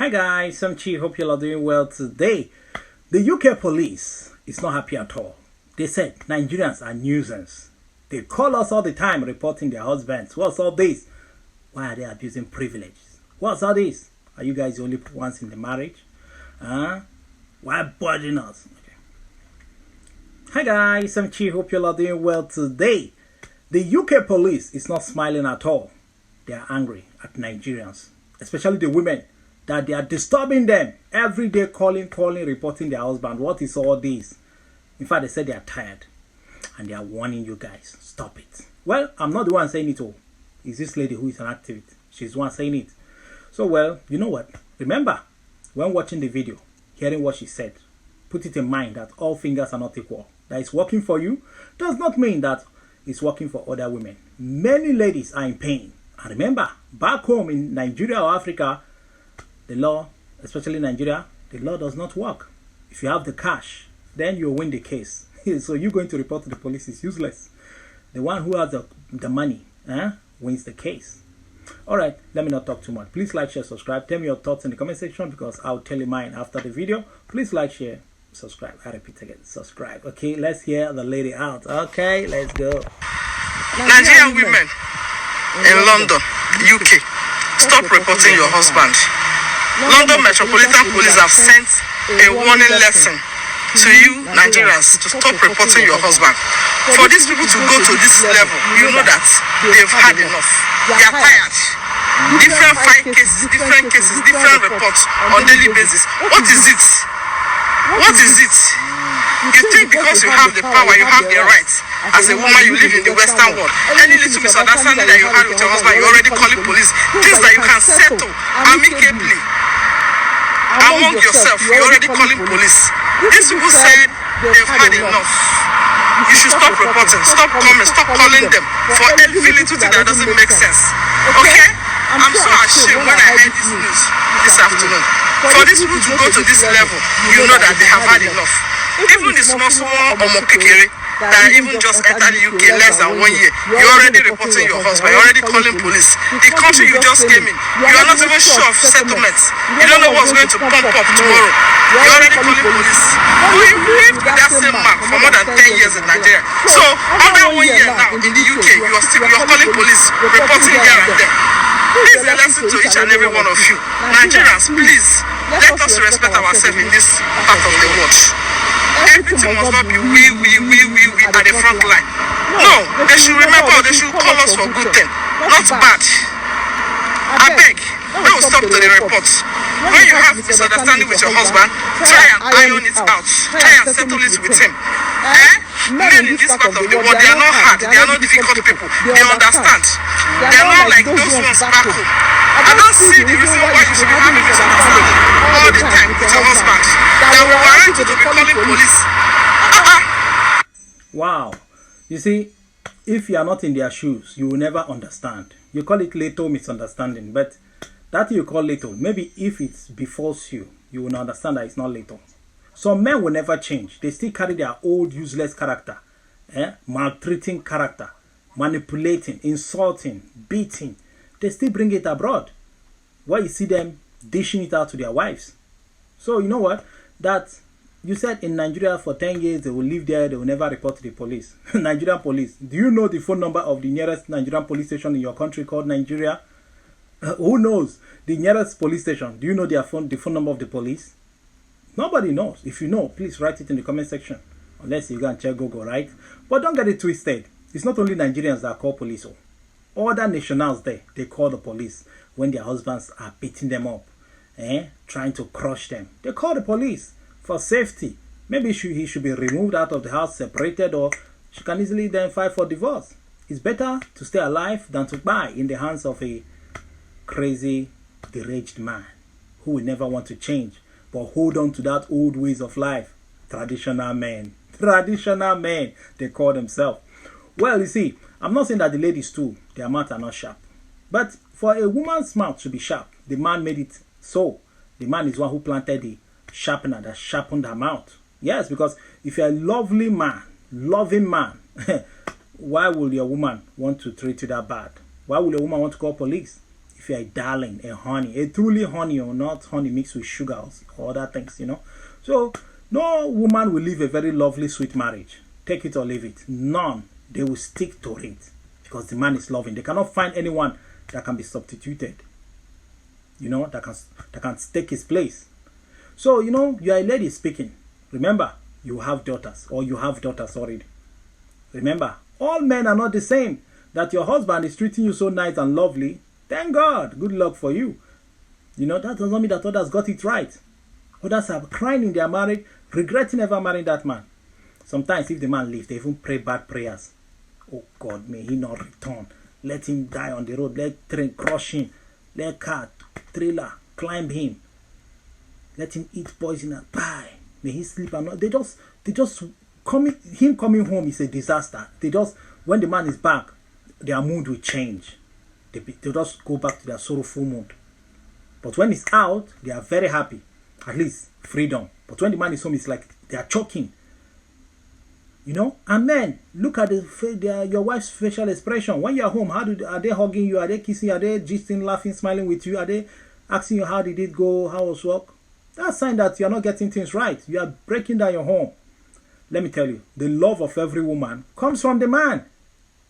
Hi guys, I'm Chief. Hope you all are doing well today. The UK police is not happy at all. They said Nigerians are nuisance. They call us all the time reporting their husbands. What's all this? Why are they abusing privileges? What's all this? Are you guys the only ones in the marriage? Why bothering us? Okay. Hi guys, I'm Chief. Hope you all are doing well today. The UK police is not smiling at all. They are angry at Nigerians, especially the women, that they are disturbing them every day, calling, reporting their husband. What is all this? In fact, they said they are tired and they are warning you guys, stop it. Well, I'm not the one saying it all. It's this lady who is an activist. She's the one saying it. So, well, you know what? Remember, when watching the video, hearing what she said, put it in mind that all fingers are not equal. That it's working for you does not mean that it's working for other women. Many ladies are in pain. And remember, back home in Nigeria or Africa, the law, especially Nigeria, the law does not work. If you have the cash, then you'll win the case. So you going to report to the police is useless. The one who has the money wins the case. Alright, let me not talk too much. Please like, share, subscribe. Tell me your thoughts in the comment section because I'll tell you mine after the video. Please like, share, subscribe. I repeat again, subscribe. Okay, let's hear the lady out. Okay, let's go. Nigerian women in London, UK, stop reporting your husband. London Metropolitan Police have sent a warning lesson to you Nigerians to stop reporting your husband. For these people to go to this level, you know that they've had enough. They are tired. Different cases, different reports on daily basis. What is it? What is it? You think because you have the power, you have the rights. As a woman, you live in the Western world. Any little misunderstanding that you had with your husband, you're already calling police. Things that you can settle amicably among yourself, you're already calling police. These people said they've had enough. You should stop reporting, stop coming, stop calling them for every little thing that doesn't make sense. Okay? I'm so ashamed when I heard this news this afternoon. For these people to go to this level, you know that they have had enough. Even the small Omokekere that even just entered the UK less than 1 year, you're already reporting your husband, you're already calling police. The country you just came in, you are not even sure of settlements. You don't know what's going to pump up tomorrow. You're already calling police. Well, you lived with that same man for more than 10 years in Nigeria. So, under 1 year now in the UK, you're calling police, reporting here and there. This is a lesson to each and every one of you. Nigerians, please, let us respect ourselves in this part of the world. Everything must not be we at the front line. No, they should remember, they should call us for good thing, not bad. I beg, they will stop to the reports. When you have misunderstanding with your husband, try and iron it out. Try and settle it with him. Men in this part of the world, they are not hard, they are not difficult people. They understand. They are not like those ones back home. I don't see the reason why you should be having misunderstanding all the time with your husband. That will warrant you to be calling police. Wow. You see, if you are not in their shoes, you will never understand. You call it little misunderstanding, but that you call little, maybe if it befalls you, you will understand that it's not little. Some men will never change. They still carry their old useless character, maltreating character, manipulating, insulting, beating. They still bring it abroad, where you see them dishing it out to their wives. So you know what? That you said in Nigeria for 10 years they will live there, they will never report to the police. Nigerian police. Do you know the phone number of the nearest Nigerian police station in your country called Nigeria? Who knows the nearest police station? Do you know the phone number of the police? Nobody knows. If you know, please write it in the comment section. Unless you go and check Google, right? But don't get it twisted. It's not only Nigerians that call police. Other nationals there, they call the police when their husbands are beating them up, trying to crush them. They call the police for safety. Maybe he should be removed out of the house, separated, or she can easily then file for divorce. It's better to stay alive than to die in the hands of a crazy, deranged man who will never want to change, but hold on to that old ways of life. Traditional men, they call themselves. Well, you see, I'm not saying that the ladies too, their mouths are not sharp. But for a woman's mouth to be sharp, the man made it so. The man is one who planted the sharpener that sharpened her mouth. Yes, because if you're a loving man, why will your woman want to treat you that bad? Why will a woman want to call police? if you're a darling, a honey, a truly honey, or not honey mixed with sugar or other things, So no woman will live a very lovely, sweet marriage. Take it or leave it. None. They will stick to it because the man is loving. They cannot find anyone that can be substituted. That can take his place. So, you are a lady speaking. Remember, you have daughters, or you have daughters already. Remember, all men are not the same. That your husband is treating you so nice and lovely, thank God. Good luck for you. That doesn't mean that others got it right. Others are crying in their marriage, regretting ever marrying that man. Sometimes if the man leaves, they even pray bad prayers. Oh God, may he not return. Let him die on the road. Let train crush him. Let car, trailer climb him. Let him eat poison and die. May he sleep and not. They just coming home is a disaster. When the man is back, their mood will change. They just go back to their sorrowful mood. But when he's out, they are very happy. At least freedom. But when the man is home, it's like they are choking. And men, look at your wife's facial expression. When you're home, are they hugging you? Are they kissing you? Are they gisting, laughing, smiling with you? Are they asking you how did it go? How was work? That's a sign that you're not getting things right. You are breaking down your home. Let me tell you, the love of every woman comes from the man.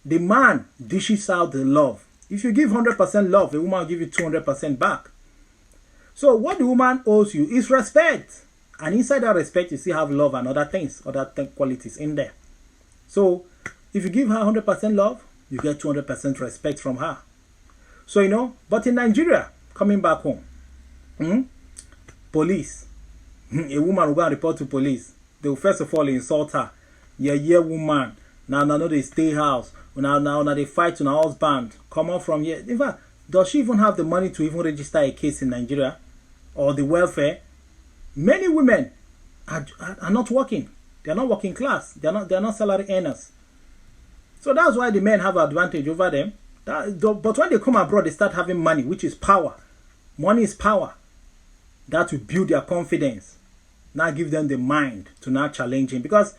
The man dishes out the love. If you give 100% love, the woman will give you 200% back. So what the woman owes you is respect. And inside that respect, you still have love and other things, qualities in there. So if you give her 100% love, you get 200% respect from her. So, but in Nigeria, coming back home, police, a woman will go and report to police. They will first of all insult her. Yeah, woman. Now they stay house. Now they fight to her husband. Come out from here. In fact, does she even have the money to even register a case in Nigeria? Or the welfare? Many women are not working. They are not working class. They are not salary earners. So that's why the men have advantage over them. But when they come abroad, they start having money, which is power. Money is power. That will build their confidence. Now give them the mind to now challenge him. Because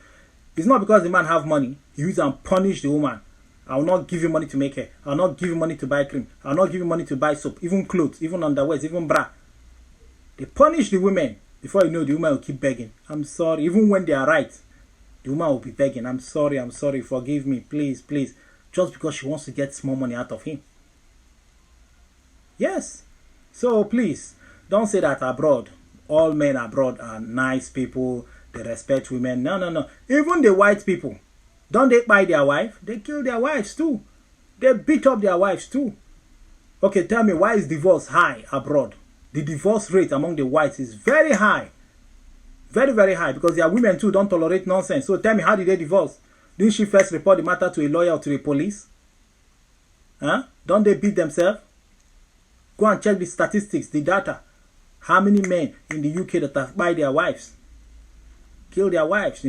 it's not because the man have money, he use and punish the woman. I will not give you money to make hair. I will not give you money to buy cream. I will not give you money to buy soap, even clothes, even underwear, even bra. They punish the women. Before you know, the woman will keep begging. I'm sorry. Even when they are right, the woman will be begging. I'm sorry, forgive me, please. Just because she wants to get small money out of him. Yes. So please, don't say that abroad, all men abroad are nice people. They respect women. No. Even the white people, don't they buy their wife? They kill their wives too. They beat up their wives too. Okay, tell me, why is divorce high abroad? The divorce rate among the whites is very high. Very, very high. Because their women too don't tolerate nonsense. So tell me, how did they divorce? Didn't she first report the matter to a lawyer or to the police? Don't they beat themselves? Go and check the statistics, the data. How many men in the UK that have buy their wives? Kill their wives,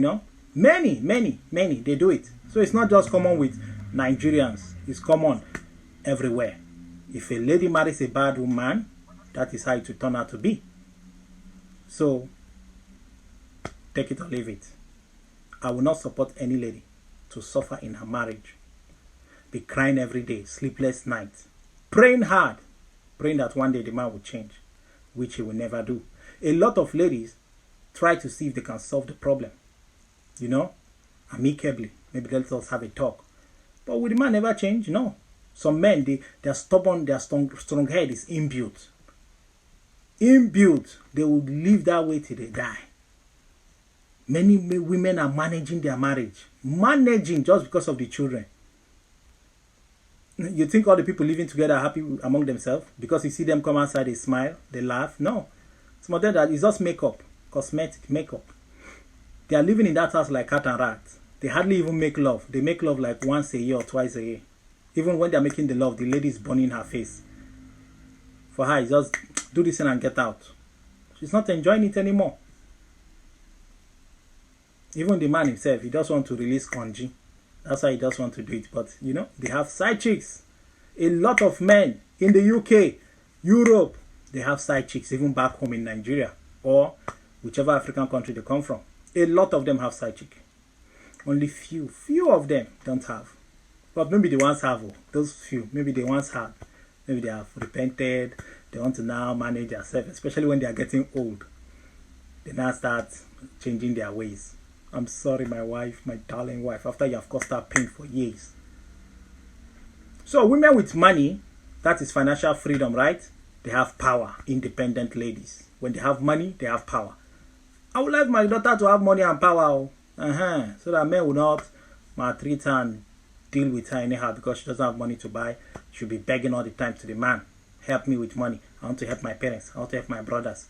Many, they do it. So it's not just common with Nigerians. It's common everywhere. If a lady marries a bad woman, that is how it will turn out to be. So, take it or leave it. I will not support any lady to suffer in her marriage. Be crying every day, sleepless nights, praying hard, praying that one day the man will change, which he will never do. A lot of ladies try to see if they can solve the problem, amicably. Maybe let us have a talk. But will the man never change? No. Some men, they are stubborn, their strong head is inbuilt. They will live that way till they die. Many women are managing their marriage. Managing just because of the children. You think all the people living together are happy among themselves? Because you see them come outside, they smile, they laugh? No. Some of them, it's just makeup. Cosmetic makeup. They are living in that house like cat and rat. They hardly even make love. They make love like once a year or twice a year. Even when they are making the love, the lady is burning her face. For her, it's just do this and get out. She's not enjoying it anymore. Even the man himself, he just want to release congee. That's why he just want to do it. But, they have side chicks. A lot of men in the UK, Europe, they have side chicks, even back home in Nigeria or whichever African country they come from. A lot of them have side chick. Only few of them don't have. But maybe the ones have, those few, maybe the ones have. Maybe they have repented. They want to now manage themselves, especially when they are getting old. They now start changing their ways. I'm sorry, my wife, my darling wife, after you have caused her pain for years. So women with money, that is financial freedom, right? They have power, independent ladies. When they have money, they have power. I would like my daughter to have money and power. So that men will not maltreat her and deal with her anyhow because she doesn't have money to buy. She'll be begging all the time to the man. Help me with money. I want to help my parents. I want to help my brothers.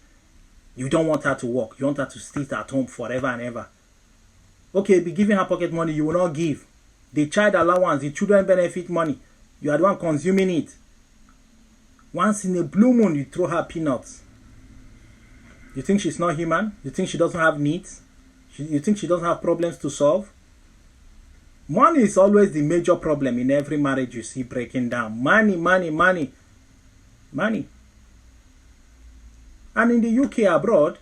You don't want her to work. You want her to sit at home forever and ever. Okay, be giving her pocket money. You will not give. The child allowance, the children benefit money. You are the one consuming it. Once in a blue moon, you throw her peanuts. You think she's not human? You think she doesn't have needs? You think she doesn't have problems to solve? Money is always the major problem in every marriage you see breaking down. Money, money, money. Money. And in the UK abroad,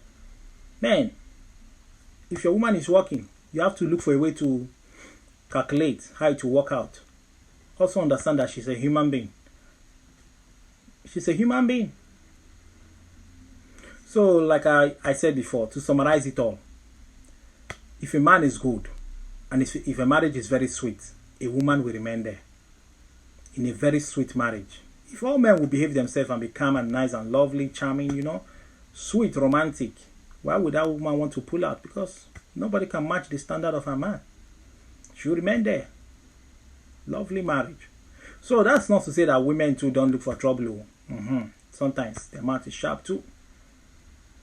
man, if your woman is working, you have to look for a way to calculate how it will work out. Also understand that she's a human being. She's a human being. So, like I said before, to summarize it all, if a man is good, and if a marriage is very sweet, a woman will remain there. In a very sweet marriage. If all men will behave themselves and be calm and nice and lovely, charming, you know, sweet, romantic, why would that woman want to pull out? Because nobody can match the standard of a man. She will remain there. Lovely marriage. So that's not to say that women too don't look for trouble. Sometimes their mouth is sharp too.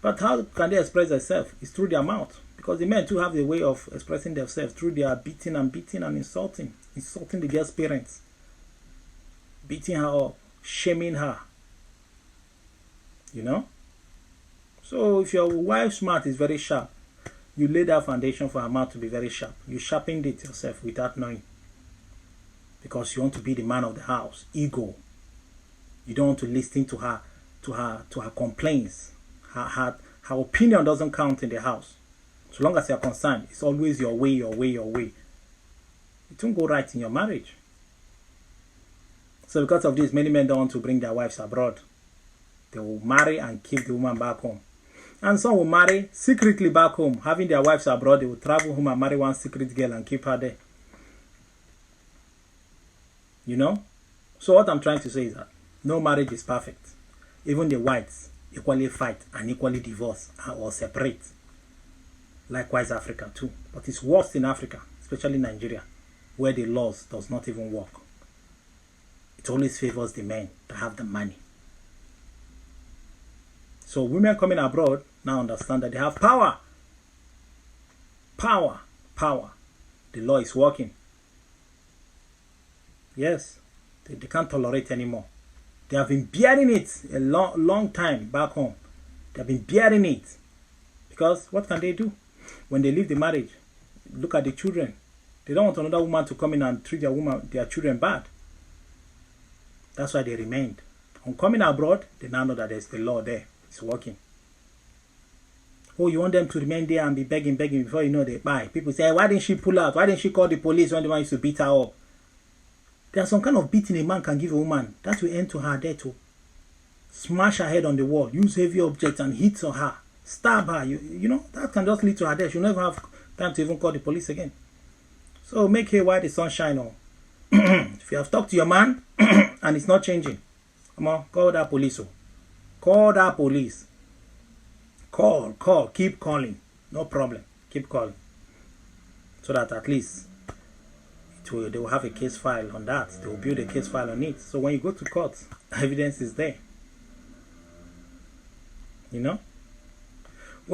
But how can they express themselves? It's through their mouth. Because the men too have a way of expressing themselves through their beating and insulting. Insulting the girl's parents. Beating her up. Shaming her. You know? So if your wife's mouth is very sharp, you lay that foundation for her mouth to be very sharp. You sharpened it yourself without knowing. Because you want to be the man of the house. Ego. You don't want to listen to her complaints. Her opinion doesn't count in the house. So long as you're concerned, it's always your way, your way, your way. It won't go right in your marriage. So because of this, many men don't want to bring their wives abroad. They will marry and keep the woman back home. And some will marry secretly back home. Having their wives abroad, they will travel home and marry one secret girl and keep her there. You know? So what I'm trying to say is that no marriage is perfect. Even the whites equally fight and equally divorce or separate. Likewise Africa too. But it's worse in Africa, especially Nigeria, where the laws does not even work. It always favors the men that have the money. So women coming abroad now understand that they have power. Power. Power. The law is working. Yes. They can't tolerate anymore. They have been bearing it a long time back home. They have been bearing it. Because what can they do? When they leave the marriage, look at the children. They don't want another woman to come in and treat their children bad. That's why they remained. On coming abroad, they now know that there's the law there. It's working. Oh, you want them to remain there and be begging before you know they buy. People say, why didn't she pull out? Why didn't she call the police when the man used to beat her up? There's some kind of beating a man can give a woman. That will end to her death too. Smash her head on the wall. Use heavy objects and hit on her. Stab her. You know, that can just lead to her death. She'll never have time to even call the police again. So make hay while the sun shines on. If you have talked to your man and it's not changing, come on, call that police. Call that police. Call. Keep calling. No problem. Keep calling. So that at least they will have a case file on that. They will build a case file on it. So when you go to court, evidence is there. You know?